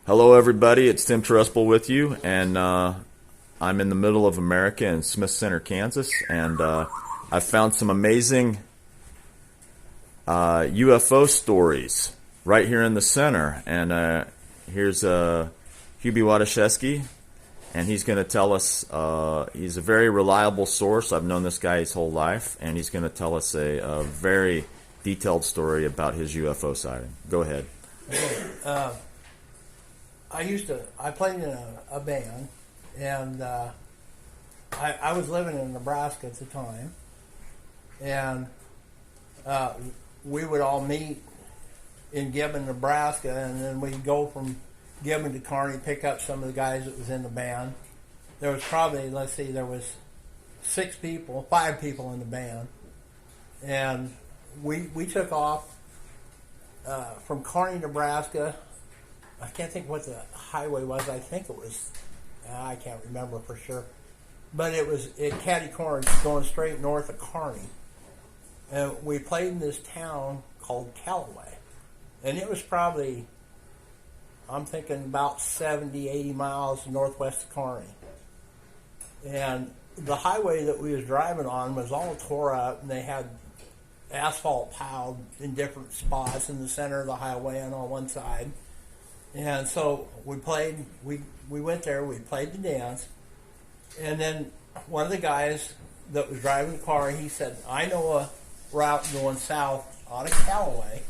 Hello, everybody. It's Tim Tresple with you, and I'm in the middle of America in Smith Center, Kansas, and I found some amazing UFO stories right here in the center. And here's Hubie Wadaszewski, and he's going to tell us, he's a very reliable source. I've known this guy his whole life, and he's going to tell us a very detailed story about his UFO sighting. Go ahead. Okay. I played in a band, and I was living in Nebraska at the time, and we would all meet in Gibbon, Nebraska, and then we'd go from Gibbon to Kearney, pick up some of the guys that was in the band. There was probably, there was 5 people in the band, and we took off from Kearney, Nebraska. I can't think what the highway was. I think it was, I can't remember for sure. But it was at Catty Corner going straight north of Kearney. And we played in this town called Callaway. And it was probably, I'm thinking about 70, 80 miles northwest of Kearney. And the highway that we was driving on was all tore up, and they had asphalt piled in different spots in the center of the highway and on one side. And so we went there, we played the dance, and then one of the guys that was driving the car, he said, I know a route going south out of Callaway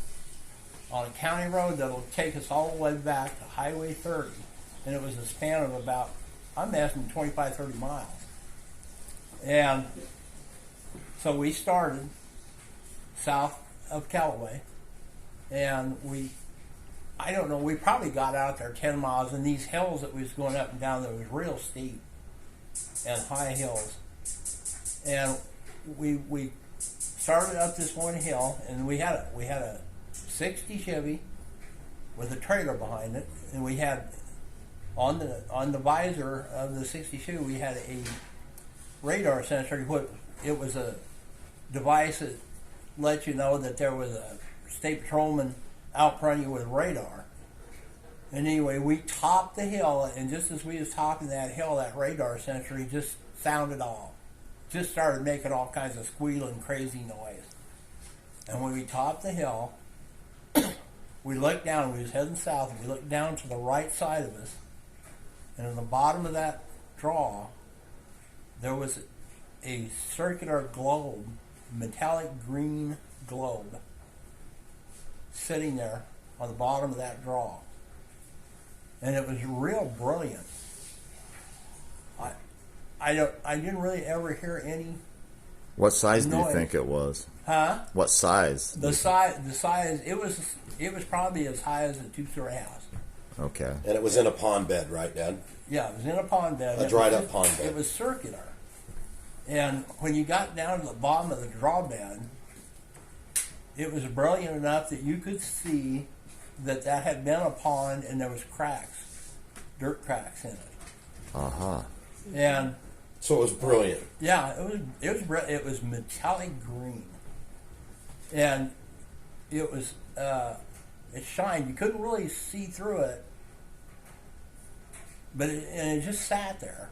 on a county road that'll take us all the way back to Highway 30. And it was a span of about, I'm asking 25, 30 miles. And so we started south of Callaway, and we probably got out there 10 miles, and these hills that we was going up and down that was real steep and high hills. And we started up this one hill, and we had a 60 Chevy with a trailer behind it, and we had on the visor of the 60 Chevy we had a radar sensor. It was a device that let you know that there was a state patrolman out front of you with radar. And anyway, we topped the hill, and just as we was topping that hill, that radar sensor, he just sounded off. Just started making all kinds of squealing, crazy noise. And when we topped the hill, we looked down, we was heading south, and we looked down to the right side of us, and in the bottom of that draw, there was a circular globe, metallic green globe, sitting there on the bottom of that draw. And it was real brilliant. I didn't really ever hear any. What size noise. do you think it was? Huh? What size? The size it was probably as high as a 2-story house. Okay. And it was in a pond bed, right, Dad? Yeah, it was in a pond bed. A dried up pond bed. It was circular. And when you got down to the bottom of the draw bed, it was brilliant enough that you could see that had been a pond, and there was cracks, dirt cracks in it. Uh-huh. And so it was brilliant. Yeah, it was metallic green, and it was it shined. You couldn't really see through it, but it just sat there.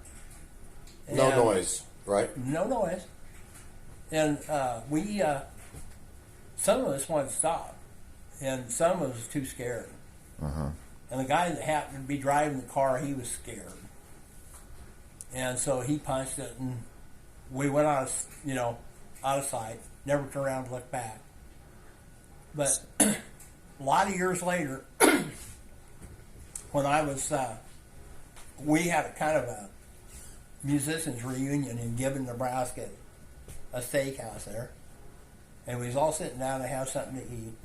And no noise, right? No noise, and we some of us wanted to stop, and some of us was too scared. Uh-huh. And the guy that happened to be driving the car, he was scared. And so he punched it, and we went out of sight, never turned around to look back. But a lot of years later, when I was, we had a kind of a musicians reunion in Gibbon, Nebraska, a steakhouse there. And we was all sitting down to have something to eat,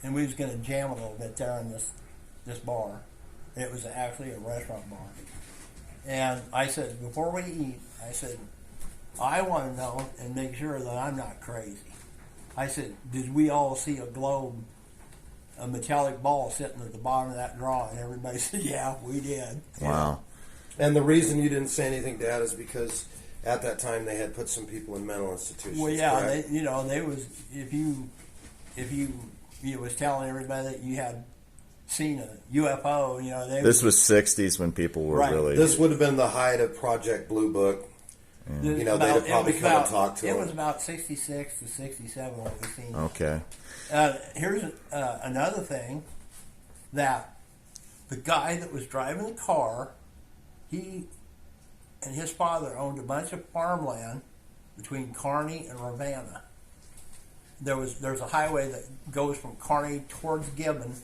and we was going to jam a little bit there in this bar. It was actually a restaurant bar. And I said, before we eat, I said, I want to know and make sure that I'm not crazy. I said, did we all see a globe, a metallic ball sitting at the bottom of that draw? And everybody said, yeah, we did. Wow. And the reason you didn't say anything, Dad, is because at that time they had put some people in mental institutions. Well, yeah, correct? they was if you was telling everybody that you had seen a UFO. You know, This was 60s when people were Right. really. This would have been the height of Project Blue Book. You know, they'd have probably come and talked to It him. was about 66 to 67 what we seen. Okay. Here's another thing, that the guy that was driving the car, he and his father owned a bunch of farmland between Kearney and Ravenna. There's a highway that goes from Kearney towards Gibbon,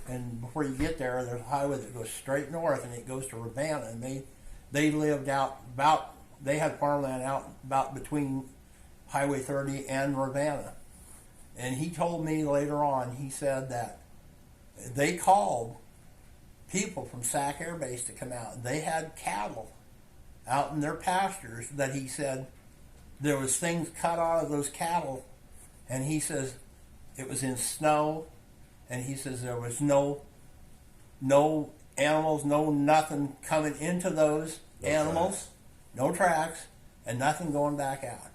and before you get there, there's a highway that goes straight north, and it goes to Ravenna. And they lived out about, they had farmland out about between Highway 30 and Ravenna. And he told me later on, he said that they called people from Sac Air Base to come out. They had cattle out in their pastures that he said there was things cut out of those cattle, and he says it was in snow, and he says there was no animals, no nothing coming into those animals, no tracks, and nothing going back out.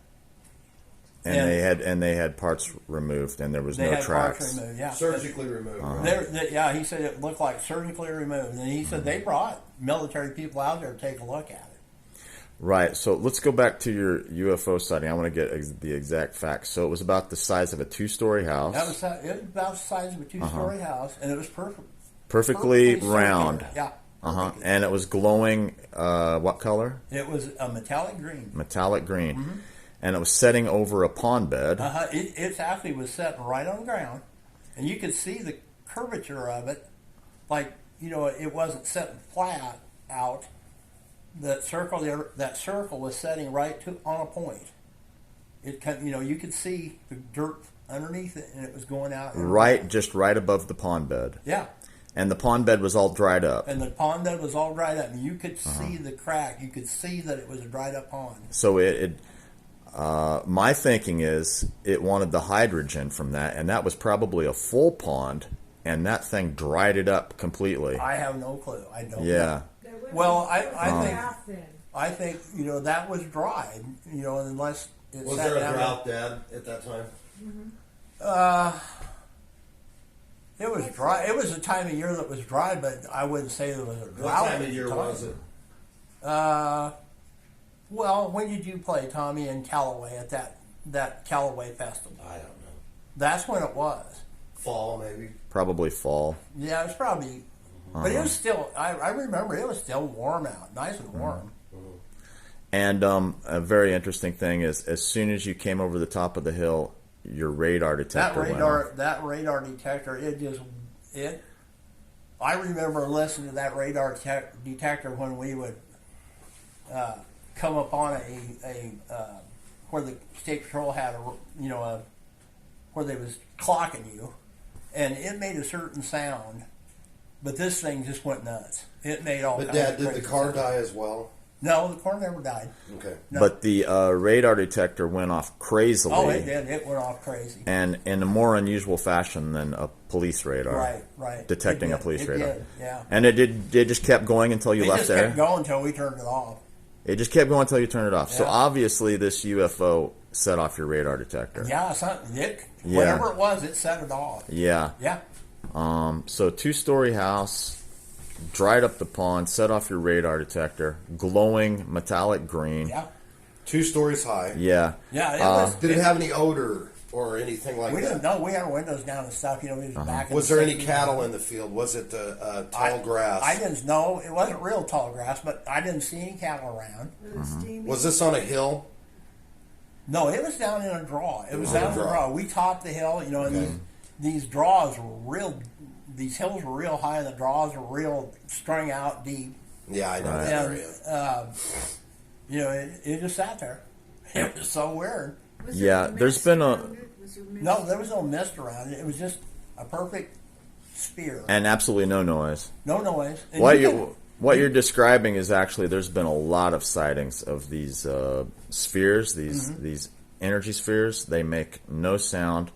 And they had parts removed, and there was no tracks. Parts removed, yeah. Surgically removed. Right? Yeah, he said it looked like surgically removed, and he said they brought military people out there to take a look at it. Right. So let's go back to your UFO sighting. I want to get the exact facts. So it was about the size of a 2-story house. It was about the size of a 2-story house, and it was Perfectly circular. round. Yeah. And it was glowing. What color? It was a metallic green. Metallic green. And it was setting over a pond bed. It actually was set right on the ground, and you could see the curvature of it. Like, you know, it wasn't setting flat out. That circle was setting right on a point. You could see the dirt underneath it, and it was going out. Just right above the pond bed. Yeah. And the pond bed was all dried up. And the pond bed was all dried up, and you could see the crack. You could see that it was a dried up pond. So my thinking is it wanted the hydrogen from that, and that was probably a full pond, and that thing dried it up completely. I have no clue. I don't know. Yeah. Well, I think that was dried. Unless it Was sat there a down. drought, Dad, at that time? It was dry. It was a time of year that was dry, but I wouldn't say there was a drought. What time of year was it? Well, when did you play, Tommy, in Callaway at that Callaway festival? I don't know. That's when it was. Fall, maybe. Probably fall. Yeah, it was probably. But it was still. I remember it was still warm out, nice and warm. And a very interesting thing is, as soon as you came over the top of the hill, your radar detector went off. That radar detector, I remember listening to that radar detector when we would come upon where the state patrol had where they was clocking you, and it made a certain sound, but this thing just went nuts. It made all. But kinds Dad, of did the crazy car sounds. die as well? No, the car never died. Okay. No. But the radar detector went off crazily. Oh, it did. It went off crazy. And in a more unusual fashion than a police radar. Right. Detecting It a police did. radar. It did, yeah. And it just kept going until you left there? It just kept going until we turned it off. It just kept going until you turned it off. So Yeah. obviously this UFO set off your radar detector. Yeah, whatever it was, it set it off. Yeah. Yeah. So 2-story house, dried up the pond, set off your radar detector, glowing metallic green. Yeah. 2 stories high. Yeah. Yeah, it was. Did it have any odor or anything like We that? didn't know. We had our windows down and stuff. We was back. Was there any cattle in the field? Was it tall grass? I didn't know. It wasn't real tall grass, but I didn't see any cattle around. Was this on a hill? No, it was down in a draw. It was on a down in a draw. draw. We topped the hill, and Okay. these draws were real. These hills were real high, and the draws were real strung out deep. Yeah, I know that And area. it just sat there. It was so weird. Yeah, there's been a... No, there was no mist around it. It was just a perfect sphere. And absolutely no noise. No noise. And What you're describing is actually there's been a lot of sightings of these spheres, these energy spheres. They make no sound.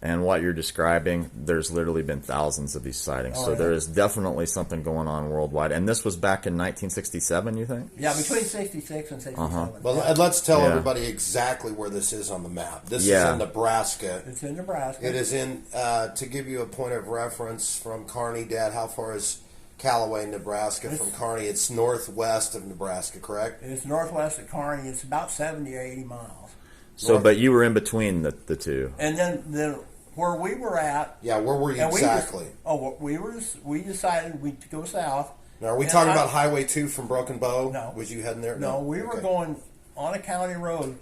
and what you're describing, there's literally been thousands of these sightings. Oh, so yeah. there is definitely something going on worldwide. And this was back in 1967, you think? Yeah, between 66 and 67. Well, and let's tell Yeah. everybody exactly where this is on the map. This is Yeah. in Nebraska. It's in Nebraska. It is in, to give you a point of reference from Kearney, Dad, how far is Callaway, Nebraska from Kearney? It's northwest of Nebraska, correct? It's northwest of Kearney. It's about 70 or 80 miles. So, but you were in between the two. And then where we were at. Yeah, where were you and exactly? We decided we'd go south. Now, are we And talking about Highway 2 from Broken Bow? No. Was you heading there? No, we were Okay. going on a county road,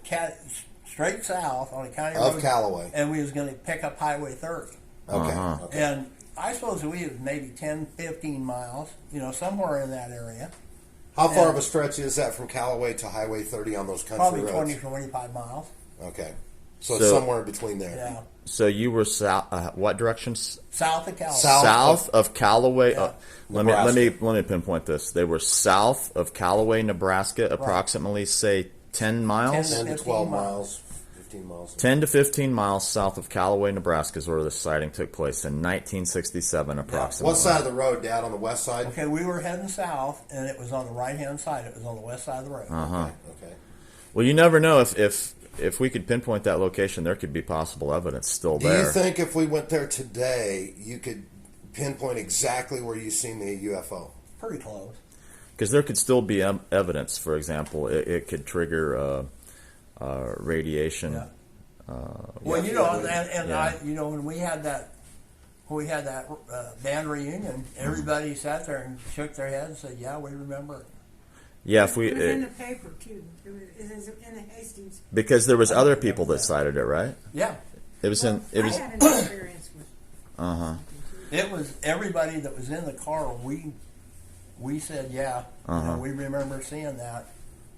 straight south on a county road. Of Callaway. And we was going to pick up Highway 30. Okay. Uh-huh. Okay. And I suppose we was maybe 10, 15 miles, somewhere in that area. How far and- of a stretch is that from Callaway to Highway 30 on those country Probably roads? 20, 25 miles. Okay. So, So- somewhere in between there. Yeah. So you were south. What direction? South of Callaway. South Of Callaway. Yeah. Let me pinpoint this. They were south of Callaway, Nebraska, approximately say 10 miles. 10 10 to 12 miles, 15 miles. 10 to 15 miles south of Callaway, Nebraska is where the sighting took place in 1967, approximately. What side of the road, Dad? On the west side? Okay, we were heading south, and it was on the right-hand side. It was on the west side of the road. Okay. Well, you never know if we could pinpoint that location, there could be possible evidence still Do there. you think if we went there today, you could pinpoint exactly where you seen the UFO? Pretty close. Because there could still be evidence. For example, it could trigger radiation. Yeah. Yeah, Well, yeah. when we had that band reunion, everybody sat there and shook their head and said, "Yeah, we remember it." Yeah, if we It was in the paper too. It was in the Hastings. because there was other people that cited it, right? Yeah, It was in. It was. I had an experience with. it was everybody that was in the car. We said, "Yeah, we remember seeing that."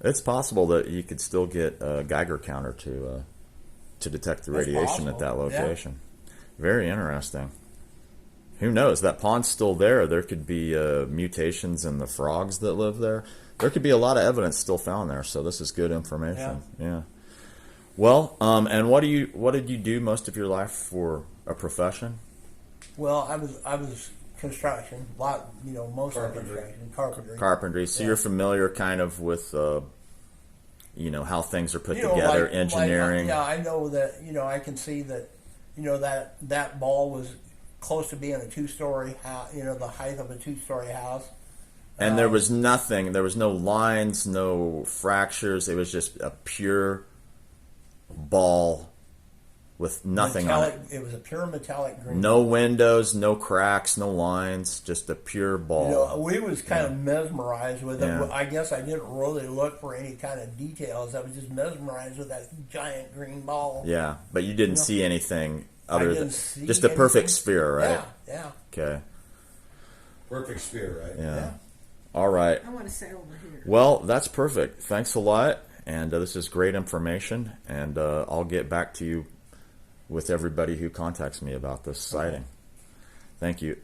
It's possible that you could still get a Geiger counter to detect the That's radiation at possible, that yeah. location. Very interesting. Who knows? That pond's still there. There could be mutations in the frogs that live there. There could be a lot of evidence still found there. So this is good information. Yeah. Well, and what did you do most of your life for a profession? Well, I was construction, most of construction, carpentry. Carpentry. So Yeah. you're familiar kind of with how things are put together, engineering. I know that. I can see that. That ball was close to being a two-story house. The height of a two-story house. And there was nothing. There was no lines, no fractures. It was just a pure ball with nothing on it. It was a pure metallic green. No windows, no cracks, no lines. Just a pure ball. We was kind of mesmerized with it. Yeah. I guess I didn't really look for any kind of details. I was just mesmerized with that giant green ball. Yeah, but you didn't see anything other than didn't see just a perfect anything. sphere, right? Yeah. Okay. Perfect sphere, right? Yeah. All right. I want to say over here. Well, that's perfect. Thanks a lot. And this is great information. And I'll get back to you with everybody who contacts me about this sighting. Thank you.